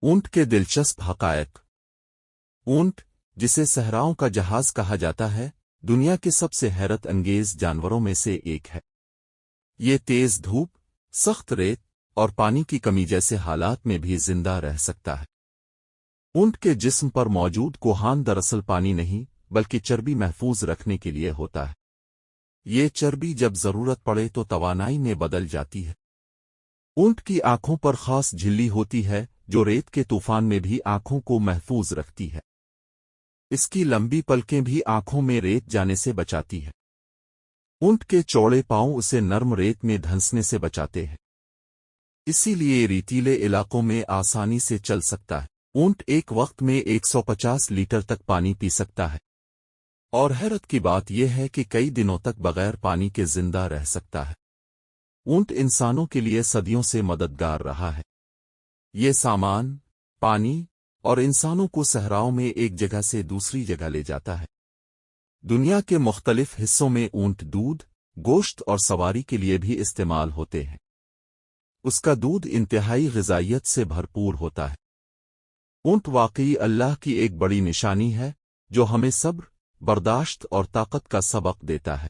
اونٹ کے دلچسپ حقائق۔ اونٹ، جسے صحراؤں کا جہاز کہا جاتا ہے، دنیا کے سب سے حیرت انگیز جانوروں میں سے ایک ہے۔ یہ تیز دھوپ، سخت ریت اور پانی کی کمی جیسے حالات میں بھی زندہ رہ سکتا ہے۔ اونٹ کے جسم پر موجود کوہان دراصل پانی نہیں بلکہ چربی محفوظ رکھنے کے لیے ہوتا ہے۔ یہ چربی جب ضرورت پڑے تو توانائی میں بدل جاتی ہے۔ اونٹ کی آنکھوں پر خاص جھلی ہوتی ہے جو ریت کے طوفان میں بھی آنکھوں کو محفوظ رکھتی ہے۔ اس کی لمبی پلکیں بھی آنکھوں میں ریت جانے سے بچاتی ہے۔ اونٹ کے چوڑے پاؤں اسے نرم ریت میں دھنسنے سے بچاتے ہیں، اسی لیے ریتیلے علاقوں میں آسانی سے چل سکتا ہے۔ اونٹ ایک وقت میں 150 لیٹر تک پانی پی سکتا ہے، اور حیرت کی بات یہ ہے کہ کئی دنوں تک بغیر پانی کے زندہ رہ سکتا ہے۔ اونٹ انسانوں کے لیے صدیوں سے مددگار رہا ہے۔ یہ سامان، پانی اور انسانوں کو صحراؤں میں ایک جگہ سے دوسری جگہ لے جاتا ہے۔ دنیا کے مختلف حصوں میں اونٹ دودھ، گوشت اور سواری کے لیے بھی استعمال ہوتے ہیں۔ اس کا دودھ انتہائی غذائیت سے بھرپور ہوتا ہے۔ اونٹ واقعی اللہ کی ایک بڑی نشانی ہے جو ہمیں صبر، برداشت اور طاقت کا سبق دیتا ہے۔